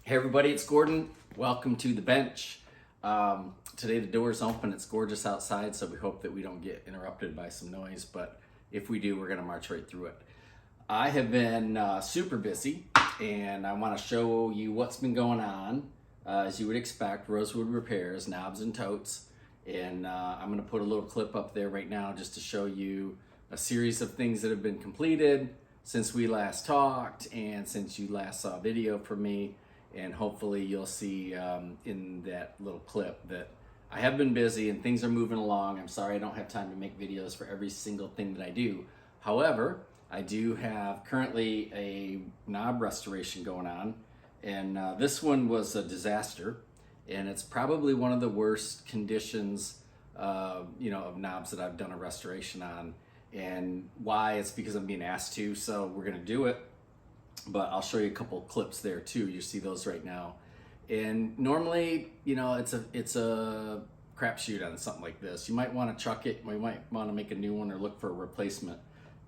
Hey everybody, it's Gordon. Welcome to the bench. Today the door's open. It's gorgeous outside, so we hope that we don't get interrupted by some noise, but if we do, we're gonna march right through it. I have been super busy, and I wanna show you what's been going on. As you would expect, rosewood repairs, knobs and totes, and I'm gonna put a little clip up there right now just to show you a series of things that have been completed since we last talked and since you last saw a video from me. And hopefully you'll see in that little clip that I have been busy and things are moving along. I'm sorry I don't have time to make videos for every single thing that I do. However, I do have currently a knob restoration going on, and this one was a disaster, and it's probably one of the worst conditions of knobs that I've done a restoration on. And why? It's because I'm being asked to, so we're gonna do it. But I'll show you a couple clips there too. You see those right now. And normally, it's a crapshoot on something like this. You might want to chuck it. You might want to make a new one or look for a replacement.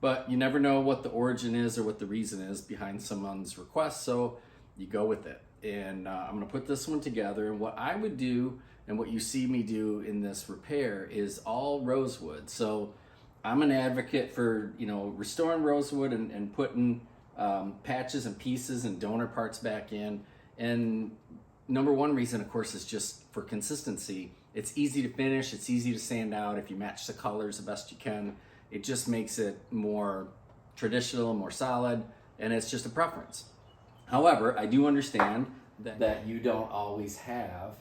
But you never know what the origin is or what the reason is behind someone's request, so you go with it. And I'm going to put this one together. And what I would do, and what you see me do in this repair, is all rosewood. So I'm an advocate for restoring rosewood and putting patches and pieces and donor parts back in. And number one reason, of course, is just for consistency. It's easy to finish, it's easy to sand out if you match the colors the best you can. It just makes it more traditional, more solid, and it's just a preference. However, I do understand that you don't always have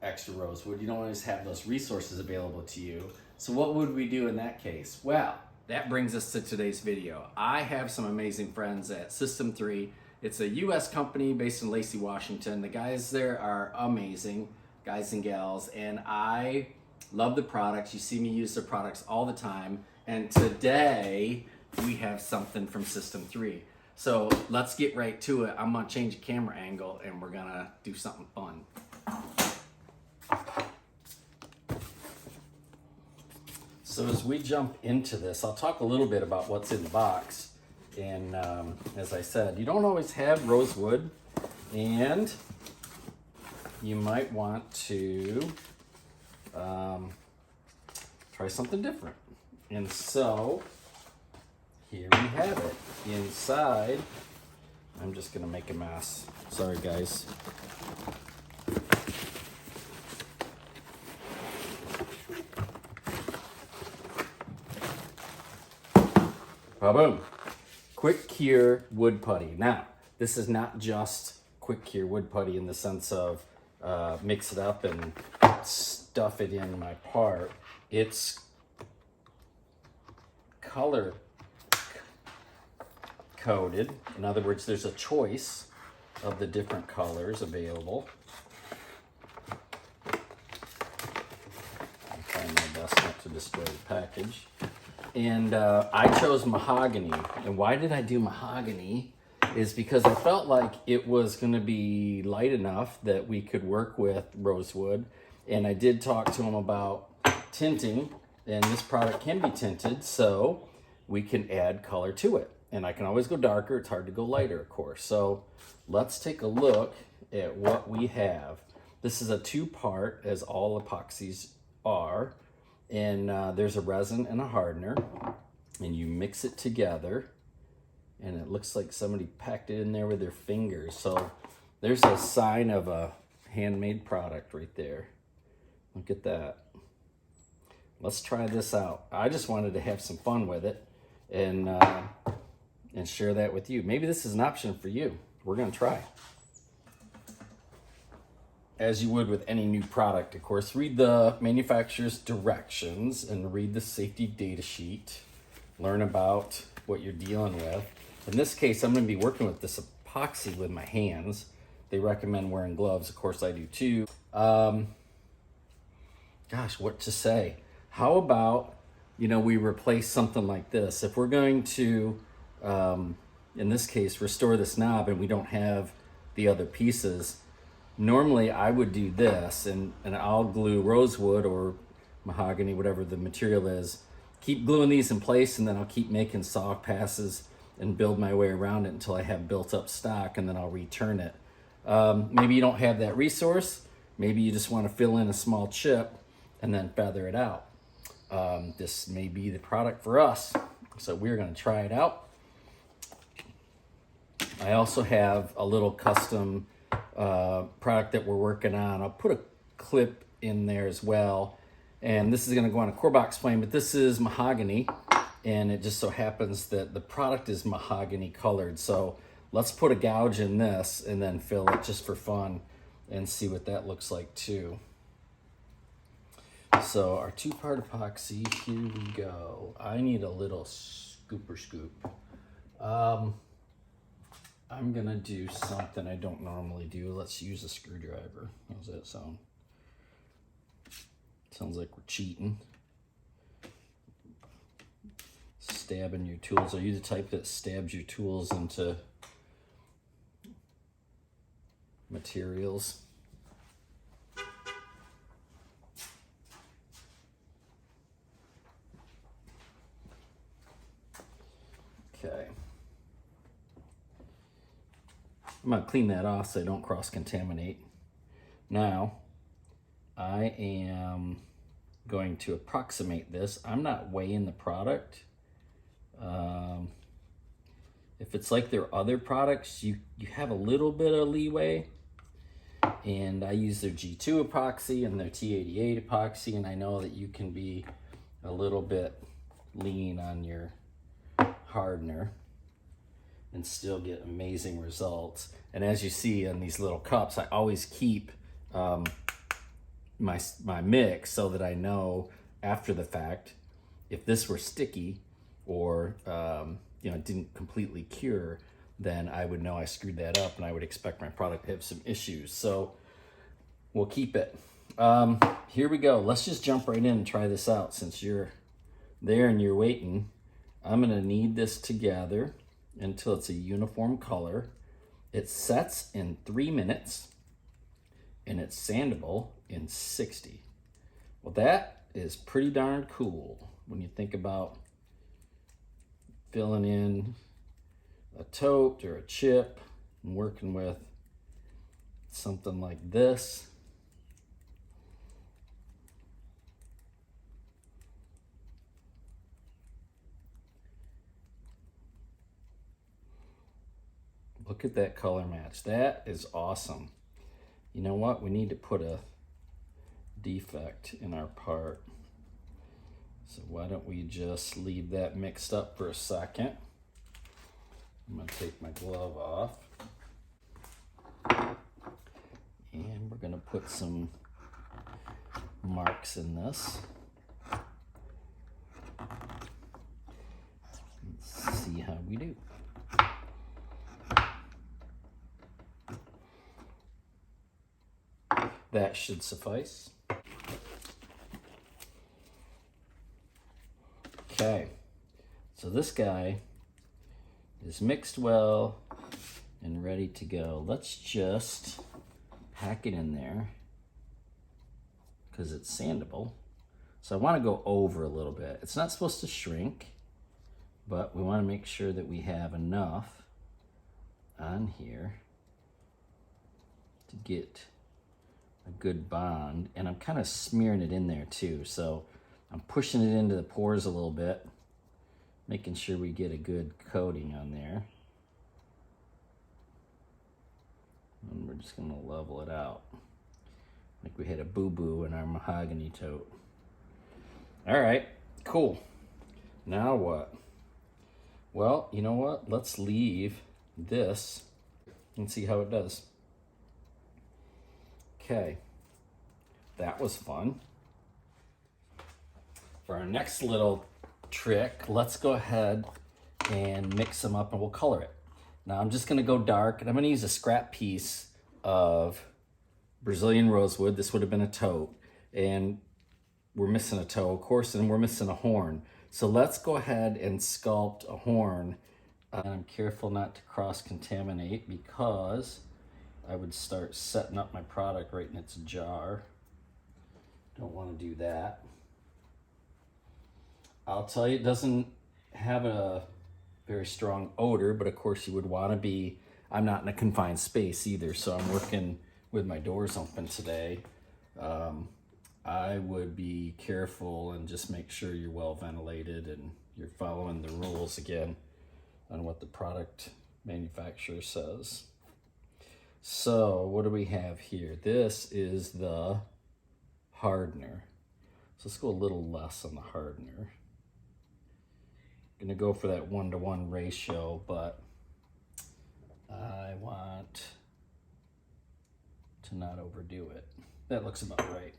extra rosewood. You don't always have those resources available to you. So what would we do in that case? Well, that brings us to today's video. I have some amazing friends at System 3. It's a US company based in Lacey, Washington. The guys there are amazing, guys and gals, and I love the products. You see me use their products all the time. And today we have something from System 3. So let's get right to it. I'm gonna change the camera angle and we're gonna do something fun. So as we jump into this, I'll talk a little bit about what's in the box. And as I said, you don't always have rosewood, and you might want to try something different. And so here we have it. Inside, I'm just gonna make a mess. Sorry guys. Boom. Quick Cure Wood Putty. Now, this is not just Quick Cure Wood Putty in the sense of mix it up and stuff it in my part. It's color coded. In other words, there's a choice of the different colors available. I'll try my best not to destroy the package. And I chose mahogany. And why did I do mahogany? Is because I felt like it was going to be light enough that we could work with rosewood. And I did talk to them about tinting, and this product can be tinted, so we can add color to it. And I can always go darker. It's hard to go lighter, of course. So let's take a look at what we have. This is a two-part, as all epoxies are. And there's a resin and a hardener, and you mix it together, and it looks like somebody packed it in there with their fingers. So there's a sign of a handmade product right there. Look at that. Let's try this out. I just wanted to have some fun with it and share that with you. Maybe this is an option for you. We're gonna try. As you would with any new product, of course, read the manufacturer's directions and read the safety data sheet. Learn about what you're dealing with. In this case, I'm going to be working with this epoxy with my hands. They recommend wearing gloves. Of course, I do too. Gosh, what to say? How about, we replace something like this? If we're going to, in this case, restore this knob and we don't have the other pieces, normally I would do this, and I'll glue rosewood or mahogany, whatever the material is, keep gluing these in place, and then I'll keep making saw passes and build my way around it until I have built up stock, and then I'll return it. Maybe you don't have that resource. Maybe you just want to fill in a small chip and then feather it out. This may be the product for us. So we're going to try it out. I also have a little custom product that we're working on. I'll put a clip in there as well. And this is going to go on a core box flame, but this is mahogany. And it just so happens that the product is mahogany colored. So let's put a gouge in this and then fill it just for fun and see what that looks like too. So our 2-part epoxy, here we go. I need a little scooper scoop. I'm gonna do something I don't normally do. Let's use a screwdriver. How's that sound? Sounds like we're cheating. Stabbing your tools. Are you the type that stabs your tools into materials? Okay. I'm going to clean that off so I don't cross-contaminate. Now, I am going to approximate this. I'm not weighing the product. If it's like their other products, you have a little bit of leeway. And I use their G2 epoxy and their T88 epoxy, and I know that you can be a little bit lean on your hardener and still get amazing results. And as you see in these little cups, I always keep my mix so that I know after the fact if this were sticky or it didn't completely cure, then I would know I screwed that up and I would expect my product to have some issues. So we'll keep it. Here we go. Let's just jump right in and try this out. Since you're there and you're waiting, I'm gonna knead this together until it's a uniform color. It sets in 3 minutes and it's sandable in 60. Well, that is pretty darn cool when you think about filling in a tote or a chip and working with something like this. Look at that color match. That is awesome. You know what? We need to put a defect in our part. So why don't we just leave that mixed up for a second. I'm gonna take my glove off. And we're gonna put some marks in this. Let's see how we do. That should suffice. Okay, so this guy is mixed well and ready to go. Let's just pack it in there because it's sandable. So I want to go over a little bit. It's not supposed to shrink, but we want to make sure that we have enough on here to get a good bond. And I'm kind of smearing it in there too. So I'm pushing it into the pores a little bit, making sure we get a good coating on there. And we're just gonna level it out. Like we had a boo-boo in our mahogany tote. All right, cool. Now what? Well, you know what? Let's leave this and see how it does. Okay, that was fun. For our next little trick, let's go ahead and mix them up and we'll color it. Now I'm just gonna go dark and I'm gonna use a scrap piece of Brazilian Rosewood. This would have been a tote, and we're missing a toe, of course, and we're missing a horn. So let's go ahead and sculpt a horn. I'm careful not to cross-contaminate because I would start setting up my product right in its jar. Don't want to do that. I'll tell you, it doesn't have a very strong odor, but of course you would want to be I'm not in a confined space either, so I'm working with my doors open today. I would be careful and just make sure you're well ventilated and you're following the rules again on what the product manufacturer says. So what do we have here? This is the hardener. So let's go a little less on the hardener. Gonna go for that 1-to-1 ratio, but I want to not overdo it. That looks about right.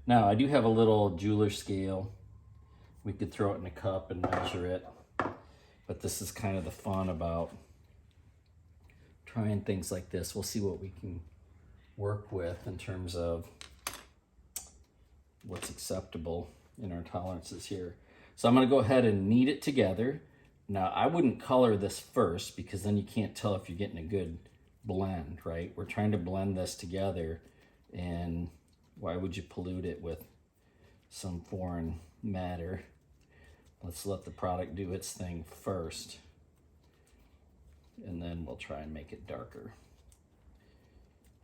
Now, I do have a little jeweler scale. We could throw it in a cup and measure it, but this is kind of the fun about trying things like this. We'll see what we can work with in terms of what's acceptable in our tolerances here. So I'm gonna go ahead and knead it together. Now, I wouldn't color this first because then you can't tell if you're getting a good blend, right? We're trying to blend this together, and why would you pollute it with some foreign matter? Let's let the product do its thing first, and then we'll try and make it darker.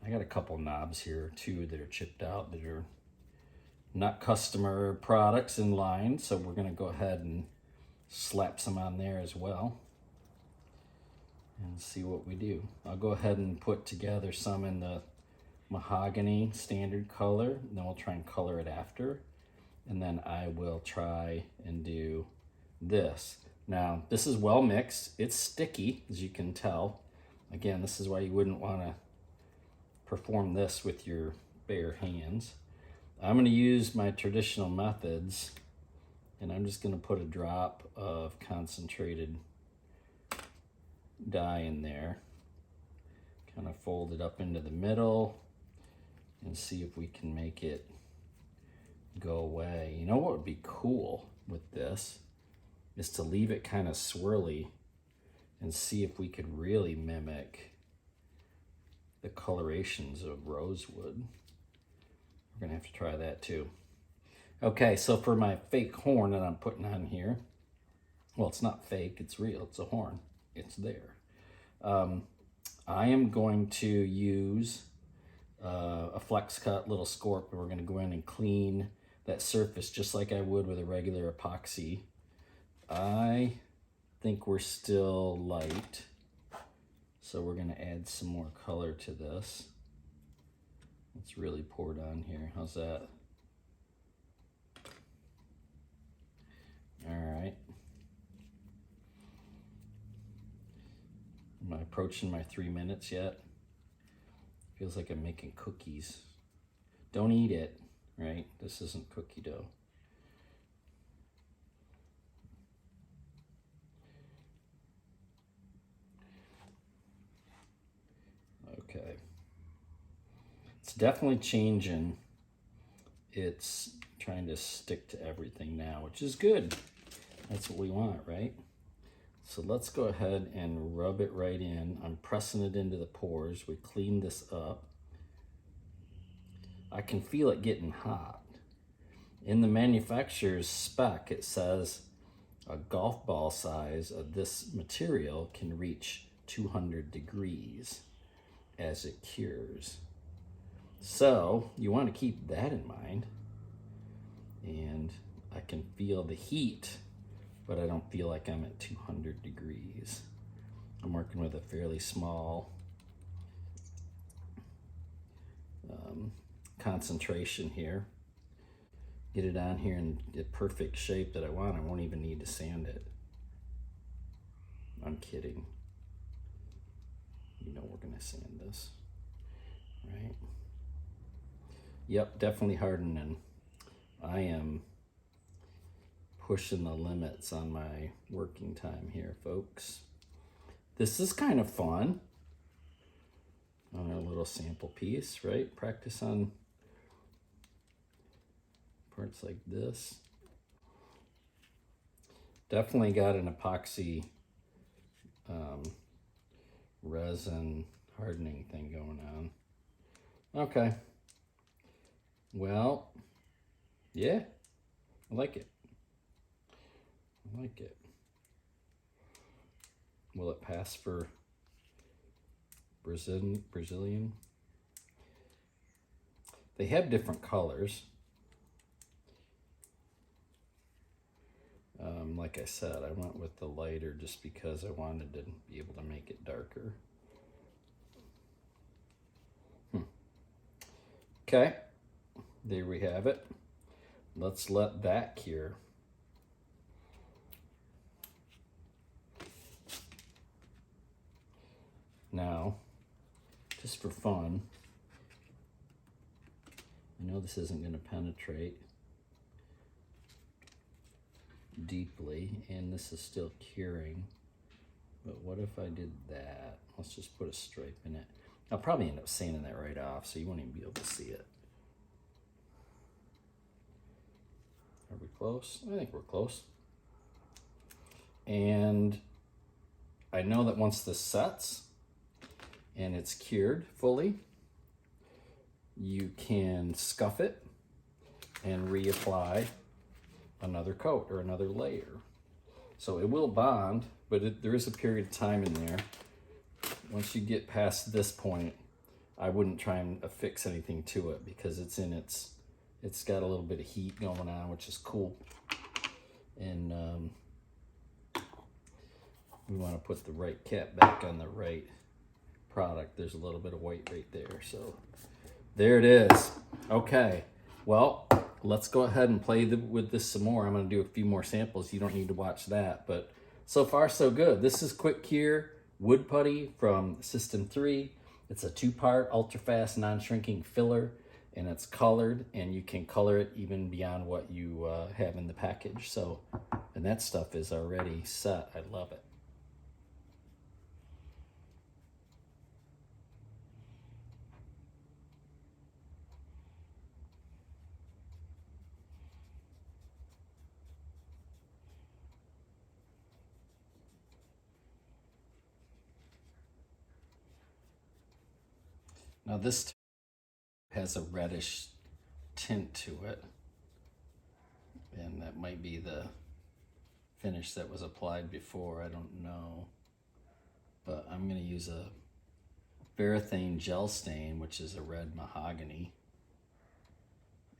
I got a couple knobs here too that are chipped out that are not customer products in line, so we're gonna go ahead and slap some on there as well and see what we do. I'll go ahead and put together some in the mahogany standard color, and then we'll try and color it after, and then I will try and do this. Now, this is well mixed. It's sticky, as you can tell. Again, this is why you wouldn't want to perform this with your bare hands. I'm going to use my traditional methods, and I'm just going to put a drop of concentrated dye in there, kind of fold it up into the middle and see if we can make it go away. You know what would be cool with this is to leave it kind of swirly and see if we could really mimic the colorations of rosewood. We're gonna have to try that too. Okay, so for my fake horn that I'm putting on here, well, it's not fake, it's real, it's a horn, it's there. I am going to use a flex cut little scorp, and we're gonna go in and clean that surface just like I would with a regular epoxy. I think we're still light, so we're gonna add some more color to this. Let's really pour it on here. How's that? All right. Am I approaching my 3 minutes yet? Feels like I'm making cookies. Don't eat it, right? This isn't cookie dough. Okay. It's definitely changing. It's trying to stick to everything now, which is good. That's what we want, right? So let's go ahead and rub it right in. I'm pressing it into the pores. We clean this up. I can feel it getting hot. In the manufacturer's spec, it says a golf ball size of this material can reach 200 degrees as it cures. So you want to keep that in mind. And I can feel the heat, but I don't feel like I'm at 200 degrees. I'm working with a fairly small concentration here. Get it on here in the perfect shape that I want. I won't even need to sand it. I'm kidding. You know we're gonna sand this, right? Yep, definitely hardening. I am pushing the limits on my working time here, folks. This is kind of fun. On our little sample piece, right? Practice on parts like this. Definitely got an epoxy resin hardening thing going on. Okay. Well, yeah, I like it. I like it. Will it pass for Brazilian. They have different colors. Like I said, I went with the lighter just because I wanted to be able to make it darker. Okay, there we have it. Let's let that cure. Now, just for fun, I know this isn't going to penetrate deeply, and this is still curing, but what if I did that? Let's just put a stripe in it. I'll probably end up sanding that right off, so you won't even be able to see it. Are we close? I think we're close. And I know that once this sets and it's cured fully, you can scuff it and reapply another coat or another layer. So it will bond, but there is a period of time in there. Once you get past this point, I wouldn't try and affix anything to it because it's got a little bit of heat going on, which is cool. And we want to put the right cap back on the right product. There's a little bit of white right there. So there it is. Okay, well, let's go ahead and play with this some more. I'm going to do a few more samples. You don't need to watch that, but so far so good. This is Quick Cure Wood Putty from System 3. It's a 2-part ultra-fast non-shrinking filler, and it's colored, and you can color it even beyond what you have in the package. So, and that stuff is already set. I love it. Now this has a reddish tint to it, and that might be the finish that was applied before, I don't know. But I'm going to use a Varathane gel stain, which is a red mahogany,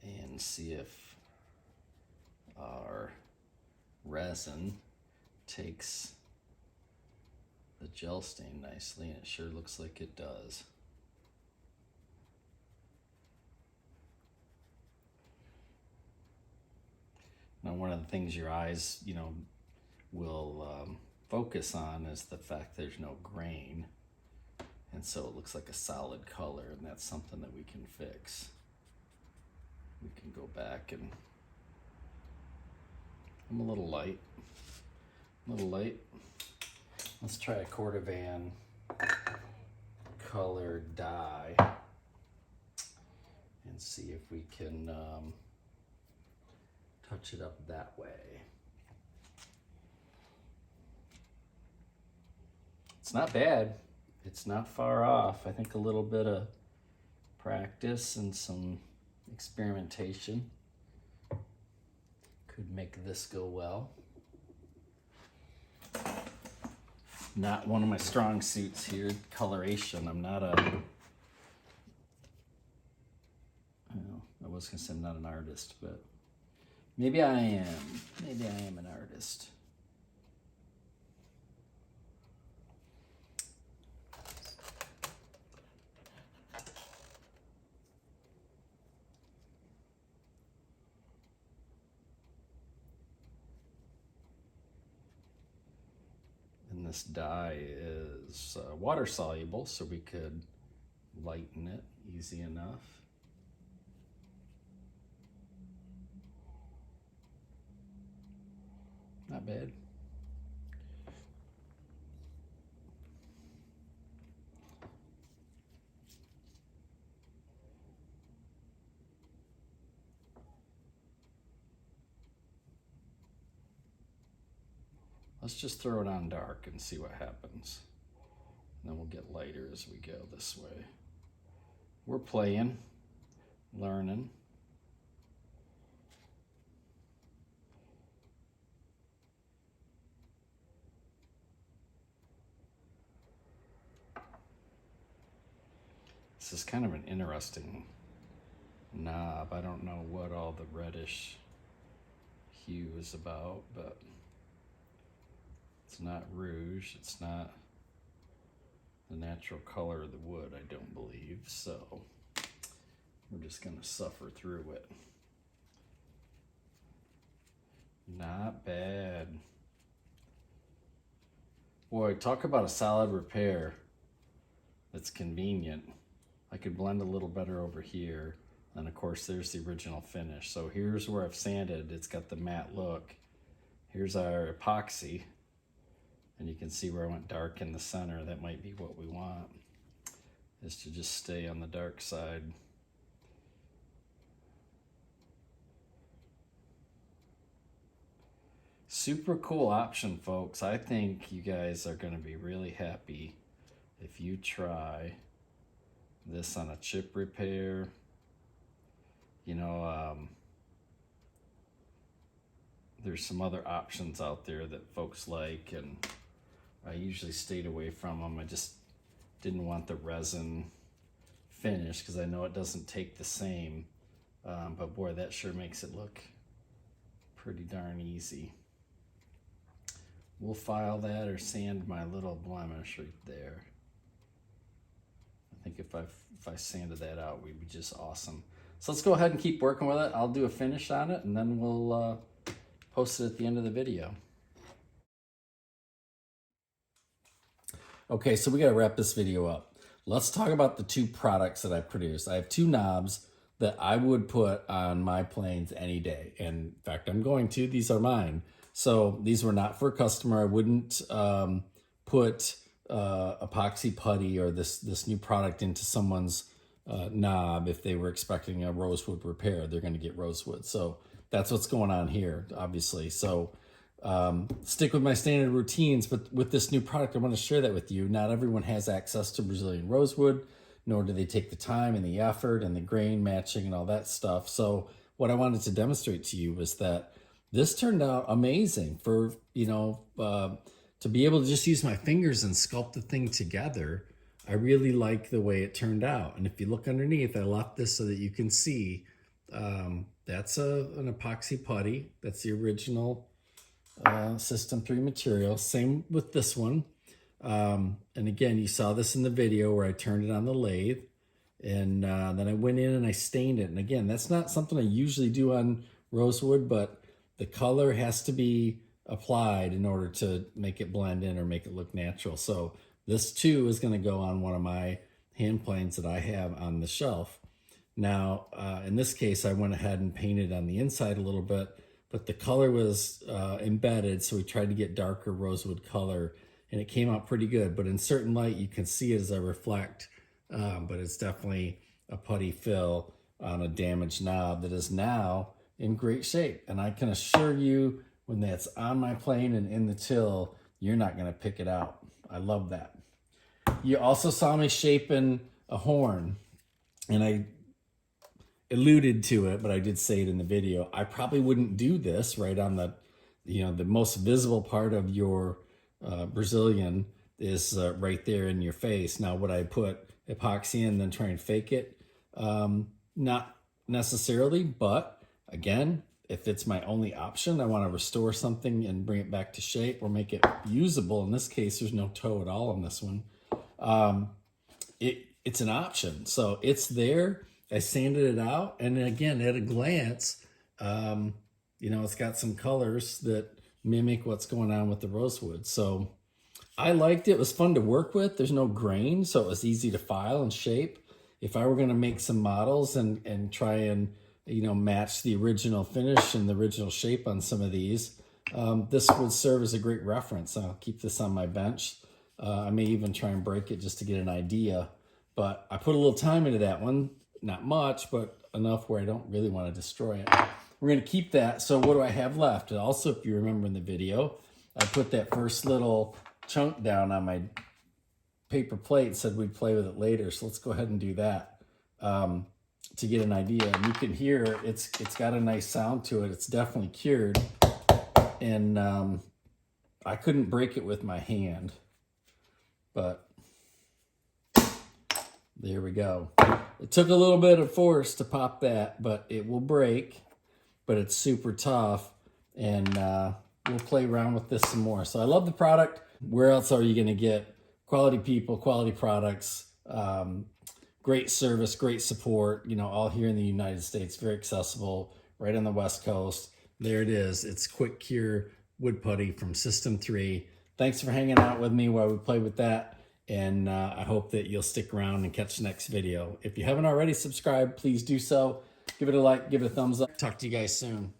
and see if our resin takes the gel stain nicely, and it sure looks like it does. Now, one of the things your eyes, will focus on is the fact there's no grain. And so it looks like a solid color, and that's something that we can fix. We can go back and, I'm a little light. Let's try a Cordovan color dye and see if we can touch it up that way. It's not bad. It's not far off. I think a little bit of practice and some experimentation could make this go well. Not one of my strong suits here, coloration. I'm not I was gonna say I'm not an artist, but maybe I am. Maybe I am an artist. And this dye is water soluble, so we could lighten it easy enough. Not bad. Let's just throw it on dark and see what happens. And then we'll get lighter as we go this way. We're playing, learning. This is kind of an interesting knob. I don't know what all the reddish hue is about, but it's not rouge. It's not the natural color of the wood, I don't believe. So we're just gonna suffer through it. Not bad. Boy, talk about a solid repair that's convenient. I could blend a little better over here. And of course, there's the original finish. So here's where I've sanded. It's got the matte look. Here's our epoxy. And you can see where I went dark in the center. That might be what we want, is to just stay on the dark side. Super cool option, folks. I think you guys are going to be really happy if you try this on a chip repair. You know, there's some other options out there that folks like, and I usually stayed away from them. I just didn't want the resin finish because I know it doesn't take the same. But boy, that sure makes it look pretty darn easy. We'll file that or sand my little blemish right there. I think if I sanded that out, we'd be just awesome. So let's go ahead and keep working with it. I'll do a finish on it, and then we'll post it at the end of the video. Okay, so we gotta wrap this video up. Let's talk about the two products that I produced. I have two knobs that I would put on my planes any day. And in fact, I'm going to. These are mine. So these were not for a customer. I wouldn't put epoxy putty or this new product into someone's knob if they were expecting a rosewood repair. They're going to get rosewood. So that's what's going on here, obviously. So stick with my standard routines, but with this new product, I want to share that with you. Not everyone has access to Brazilian rosewood, nor do they take the time and the effort and the grain matching and all that stuff. So what I wanted to demonstrate to you was that this turned out amazing for, you know, to be able to just use my fingers and sculpt the thing together. I really like the way it turned out. And if you look underneath, I left this so that you can see that's an epoxy putty. That's the original System 3 material. Same with this one. And again, you saw this in the video where I turned it on the lathe. And then I went in and I stained it. And again, that's not something I usually do on rosewood, but the color has to be applied in order to make it blend in or make it look natural. So this too is going to go on one of my hand planes that I have on the shelf. Now, in this case, I went ahead and painted on the inside a little bit, but the color was embedded. So we tried to get darker rosewood color and it came out pretty good. But in certain light, you can see it as I reflect, but it's definitely a putty fill on a damaged knob that is now in great shape. And I can assure you, when that's on my plane and in the till, you're not gonna pick it out. I love that. You also saw me shaping a horn, and I alluded to it, but I did say it in the video. I probably wouldn't do this right on the, you know, the most visible part of your Brazilian is right there in your face. Now, would I put epoxy in and then try and fake it? Not necessarily, but again, if it's my only option, I want to restore something and bring it back to shape or make it usable. In this case, there's no toe at all on this one. It's an option. So it's there. I sanded it out. And again, at a glance, you know, it's got some colors that mimic what's going on with the rosewood. So I liked it. It was fun to work with. There's no grain, so it was easy to file and shape. If I were going to make some models and try and, you know, match the original finish and the original shape on some of these, this would serve as a great reference. I'll keep this on my bench. I may even try and break it just to get an idea, but I put a little time into that one, not much, but enough where I don't really want to destroy it. We're going to keep that. So what do I have left? And also, if you remember in the video, I put that first little chunk down on my paper plate, said we'd play with it later. So let's go ahead and do that. To get an idea, and you can hear it's got a nice sound to it. It's definitely cured, and I couldn't break it with my hand, but There we go. It took a little bit of force to pop that, but it will break. But it's super tough, and we'll play around with this some more. So I love the product. Where else are you going to get quality people, quality products, great service, great support, you know, all here in the United States, very accessible, right on the West Coast. There it is. It's Quick Cure Wood Putty from System 3. Thanks for hanging out with me while we play with that. And I hope that you'll stick around and catch the next video. If you haven't already subscribed, please do so. Give it a like, give it a thumbs up. Talk to you guys soon.